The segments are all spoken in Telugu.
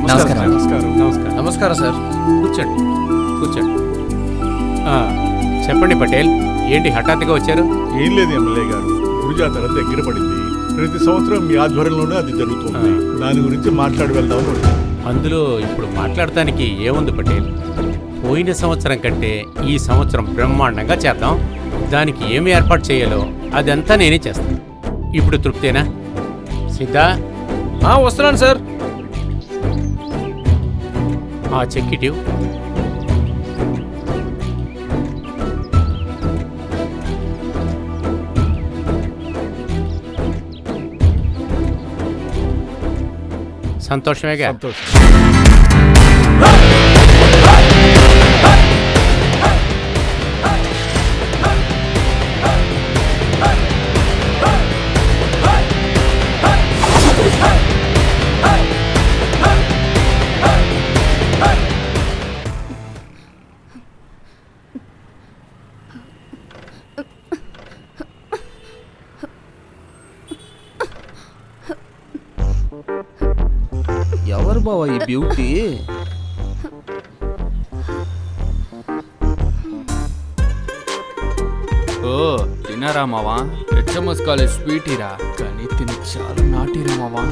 నమస్కారం. నమస్కారం. నమస్కారం. నమస్కారం సార్. కూర్చోండి, కూర్చోండి. చెప్పండి పటేల్, ఏంటి హఠాత్తుగా వచ్చారు? ఏం లేదు ఎమ్మెల్యే గారు, గుడి జాతర దగ్గర పడింది. ప్రతి సంవత్సరం మీ ఆధ్వర్యంలోనే అది జరుగుతుంది. దాని గురించి మాట్లాడి వెళ్దామని వచ్చాను. అందులో ఇప్పుడు మాట్లాడటానికి ఏముంది పటేల్? పోయిన సంవత్సరం కంటే ఈ సంవత్సరం బ్రహ్మాండంగా చేద్దాం. దానికి ఏమి ఏర్పాటు చేయాలో అదంతా నేనే చేస్తాను. ఇప్పుడు తృప్తేనా? సిద్ధా, వస్తున్నాను సార్. ఆ చెక్ ఇటు. సంతోషమేగా? సంతోషం. ఎవరు బావా ఈ బ్యూటీ? ఓ తిన్నారా మావా? హెచ్ఎంఎస్ కాలేజ్ స్వీటీరా, కానీ తిని చాలా నాటిరా మావా.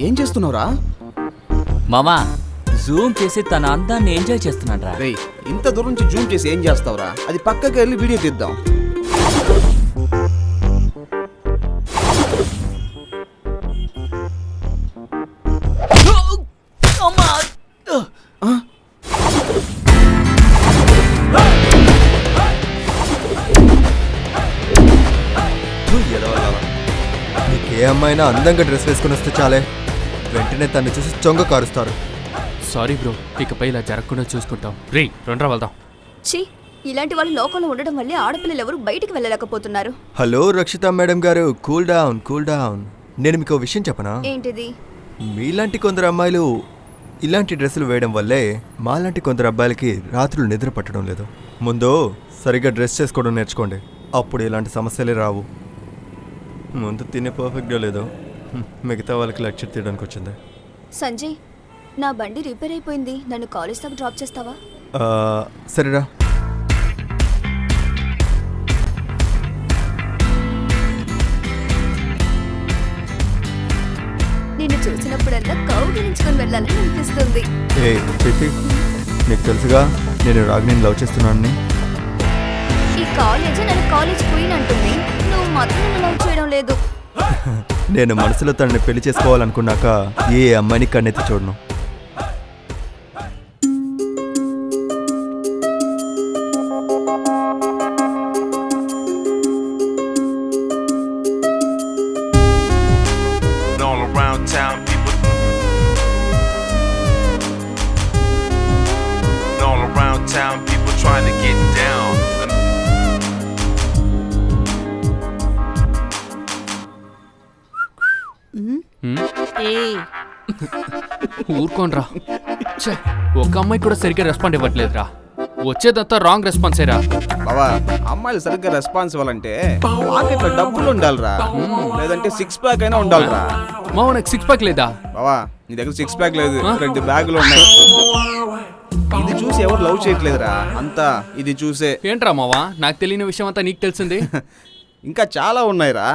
ఏం చేస్తున్నావురా? మామా జూమ్ చేసి తన అందాన్ని ఎంజాయ్ చేస్తున్నాడు రా. రేయ్, ఇంత దూరం నుంచి జూమ్ చేసి ఏం చేస్తావురా? అది పక్కకి వెళ్ళి వీడియో తీద్దాం. నీకు ఏ అమ్మాయినా అందంగా డ్రెస్ వేసుకుని వస్తే చాలే, వెంటనే తను చూసి చొంగ కారుస్తారు. సారీ బ్రో, ఇకపై ఇలా జరగకుండా చూసుకుంటాం. రే రెండ్రా వెళ్దాం. ఛీ, ఇలాంటి వాళ్ళు లోకంలో ఉండడం వల్లే ఆడపిల్లలు ఎవరు బయటికి వెళ్ళలేకపోతున్నారు. హలో రక్షిత మేడం గారు, కూల్ డౌన్ కూల్ డౌన్. నేను మీకు ఒక విషయం చెప్పనా? ఏంటిది? మీలాంటి కొందరు అమ్మాయిలు ఇలాంటి డ్రెస్సులు వేయడం వల్లే మాలాంటి కొందరు అబ్బాయిలకి రాత్రులు నిద్ర పట్టడం లేదు. ముందు సరిగ్గా డ్రెస్ చేసుకోవడం నేర్చుకోండి, అప్పుడు ఇలాంటి సమస్యలే రావు. ముందు తినే పర్ఫెక్ట్గా లేదో మిగతా వాళ్ళకి లెక్చర్ తీయడానికి వచ్చింది. సంజయ్, నా బండి రిపేర్ అయిపోయింది, నన్ను కాలేజ్ దాకా డ్రాప్ చేస్తావా? సరేరా. నిన్ను చూసినప్పుడల్లా కౌగిలించుకొని వెళ్ళాలని అనిపిస్తుంది. ఏ చెప్పి, నీకు తెలుసుగా నేను రాగిణిని లవ్ చేస్తున్నానని. ఈ కాలేజ్ నన్ను కాలేజ్ క్వీన్ అంటుంది, నువ్వు మాత్రం నన్ను లవ్ చేయడం లేదు. నేను మనసులో తనని పెళ్లి చేసుకోవాలనుకున్నాక ఏ అమ్మాయిని కన్నెత్తి చూడను. All around town, people. All around town, people trying to get down. ఊరుకోనరా. ఒక అమ్మాయి కూడా సరిగ్గా రెస్పాండ్ ఇవ్వట్లేదురా. వచ్చేదంతా రాంగ్ రెస్పాన్సేరా. బావా, అమ్మాయిలు సరిగ్గా రెస్పాన్స్ ఇవ్వాలంటే పాకెట్లో డబ్బులు ఉండాలిరా, లేదంటే 6 ప్యాక్ అయినా ఉండాలిరా. మావ నాకు 6 ప్యాక్ లేదా? బావా, నీ దగ్గర 6 ప్యాక్ లేదు, 2 బ్యాగులు ఉన్నాయి. ఇది చూసి ఎవరు లవ్ చేయట్లేదురా, అంతా ఇది చూసే. ఏంట్రా మావా, నాకు తెలియని విషయం అంతా నీకు తెలిసింది? ఇంకా చాలా ఉన్నాయిరా,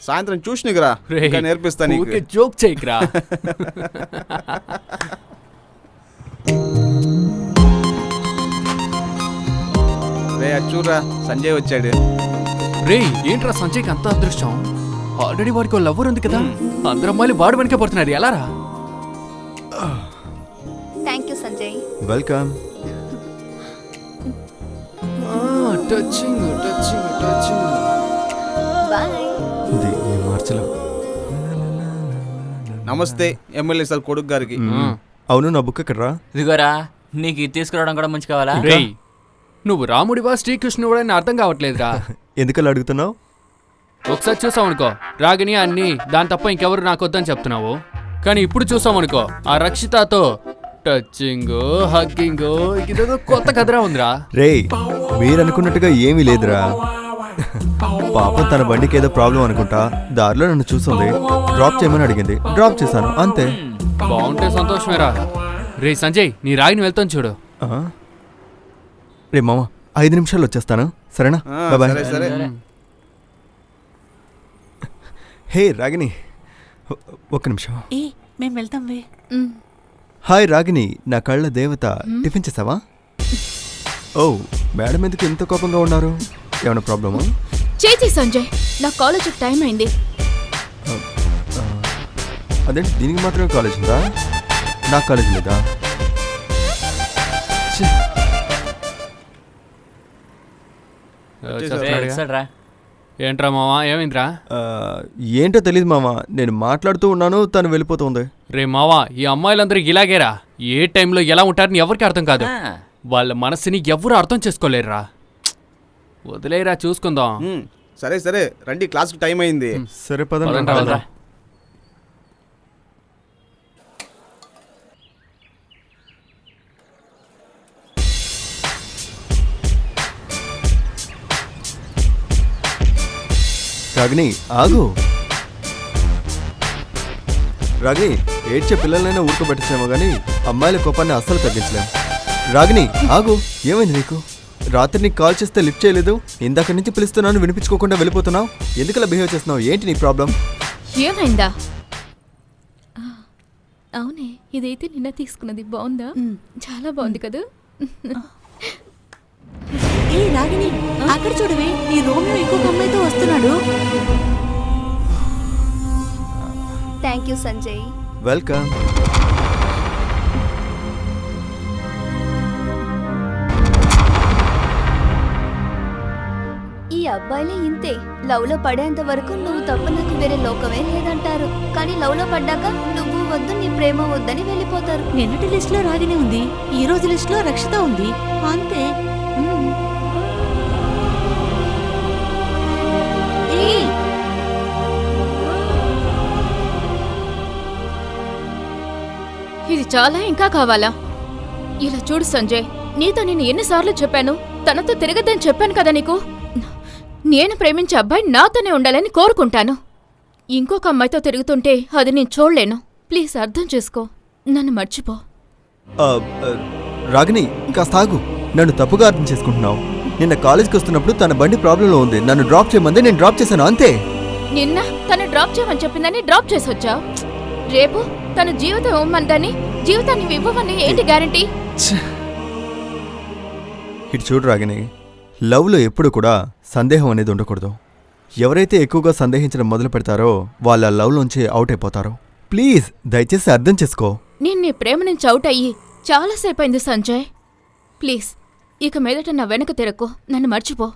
సాయంత్రం చూసినరా నేర్పిస్తా నీకు. జోక్ చేయకురా. రే చూడరా, సంజయ్ వచ్చాడు. రే ఏంట్రా సంజయ్కి అంత అదృష్టం? ఆల్రెడీ వాడికి లవ్వర్ ఉంది కదా, అందరు అమ్మాయిలు వాడు వెనక పడుతున్నారు, ఎలా రా? Thank you Sanjay. Welcome. Touching touching touching. Bye. మార్చలో. నమస్తే ఎమ్మెల్యే సార్ కొడుకు గారికి. అవును, నా బుక్ ఎక్కడరా? ఇదిగోరా, నీకు ఇది తీసుకురావడం కూడా మంచి కావాలా? రేయ్, నువ్వు రాముడివా శ్రీకృష్ణుడు అని అర్థం కావట్లేదురా. ఎందుకలా అడుగుతున్నావు? ఒకసారి చూసావు అనుకో, రాగిని అన్ని దాని తప్ప ఇంకెవరు నాకు వద్దని చెప్తున్నావు. కానీ ఇప్పుడు చూసాం అనుకో, ఆ రక్షితతో టచింగ్ హగ్గింగ్, ఇదేదో కొత్త కథరా ఉందిరా. రేయ్, మీరు అనుకున్నట్టుగా ఏమీ లేదురా. పాపం తన బండికి ఏదో ప్రాబ్లం అనుకుంటా దారిలో నన్ను చూస్తుంది. డ్రాప్ చేయమని అడిగింది, డ్రాప్ చేశాను అంతే. బాగుంటే సంతోషమేరా. రే సంజయ్, నీ రాగిని వెళ్తాను చూడు. ఆ? రే మామ 5 నిమిషాల్లో వచ్చేస్తాను, సరేనా? బాయ్. సరే సరే. హే రాగిని, ఒక్క నిమిషం. మేము వెళ్తాం వే. హాయ్ రాగిని, నా కళ్ళ దేవత. టిఫిన్ చేసావా? ఓ మేడం ఎందుకు ఇంత కోపంగా ఉన్నారు? ఏమైనా ప్రాబ్లమా? చేతి సంజయ్, నా కాలేజ్ టైం అయింది. అదేంటి దీనికి మాత్రమే కాలేజ్ ఉందా? నాకు కాలేజ్ లేదా? ఛీ. వచ్చాడురా. ఏంట్రా మావా, ఏమైందిరా? ఆ, ఏంటో తెలియదు మామ, నేను మాట్లాడుతూ ఉన్నాను, తను వెళ్ళిపోతుంది. రే మావా, ఈ అమ్మాయిలందరూ ఇలాగేరా. ఏ టైంలో ఎలా ఉంటారని ఎవరికి అర్థం కాదు. వాళ్ళ మనసుని ఎవరు అర్థం చేసుకోలేరురా. వదిలేరా, చూసుకుందాం. సరే సరే రండి, క్లాస్కి టైం అయింది. సరే పదండి. పదండ్రా, పదండ్రా. రాగిని ఆగు. రాగిని, ఏడ్చే పిల్లలైనా ఊరుకోబెట్టేసేమో కానీ అమ్మాయిల కోపాన్ని అస్సలు తగ్గించలేము. రాగిని ఆగు, ఏమైంది నీకు? రాత్రి నీకు కాల్ చేస్తే లిఫ్ట్ చేయలేదు, ఇందాక నుంచి పిలుస్తున్నాను వినిపించుకోకుండా వెళ్ళిపోతున్నావు. ఎందుకలా బిహేవ్ చేస్తున్నావు? ఏంటి నీ ప్రాబ్లం? ఏమైందా? అవునే, ఇదైతే నిన్న తీసుకున్నది. బాగుందా? చాలా బాగుంది కదా. ఏ రాగిని, అక్కడ చూడవే, ఈ రోమియో ఇంకొక అమ్మాయితో వస్తున్నాడు. Thank you Sanjay. వెల్కమ్. ఈ అబ్బాయిలే ఇంతే. లవ్ లో పడేంత వరకు నువ్వు తప్ప నాకు వేరే లోకమే లేదంటారు, కానీ లవ్ లో పడ్డాక నువ్వు వద్దు, నీ ప్రేమ వద్దని వెళ్ళిపోతారు. నిన్నటి లిస్ట్ లో రాగిని ఉంది, ఈ రోజు లిస్ట్ లో రక్షిత ఉంది, అంతే. ఏయ్, ఇది చాలా ఇంకా కావాలా? ఇలా చూడు సంజయ్, నీతో నేను ఎన్నిసార్లు చెప్పాను, తనతో తిరగద్దని చెప్పాను కదా నీకు. నేను ప్రేమించే అబ్బాయి నాతోనే ఉండాలని కోరుకుంటాను. ఇంకొక అమ్మాయితో తిరుగుతుంటే అది నేను చూడలేను. ప్లీజ్ అర్థం చేసుకో, నన్ను మర్చిపో. రాగిని కాస్త ఆగు, నన్ను తప్పుగా అర్థం చేసుకుంటున్నావు. నిన్న కాలేజ్కి వస్తున్నప్పుడు తన బండి ప్రాబ్లంలో ఉంది, నన్ను డ్రాప్ చేయమంది, నేను డ్రాప్ చేశాను అంతే. నిన్న తను డ్రాప్ చేయమని చెప్పిందని డ్రాప్ చేసొచ్చావు. రేపు తన జీవితం ఇవ్వమందని జీవితాన్ని ఇవ్వమని ఏంటి గ్యారంటీ? ఇటు చూడు రాగిని, లవ్లో ఎప్పుడు కూడా సందేహం అనేది ఉండకూడదు. ఎవరైతే ఎక్కువగా సందేహించడం మొదలు పెడతారో వాళ్ళ లవ్లోంచి అవుట్ అయిపోతారు. ప్లీజ్ దయచేసి అర్థం చేసుకో. నేను నీ ప్రేమ నుంచి అవుట్ అయ్యి చాలాసేపు అయింది సంజయ్. ప్లీజ్ ఇక మీదట నా వెనక తిరక్కు, నన్ను మర్చిపో.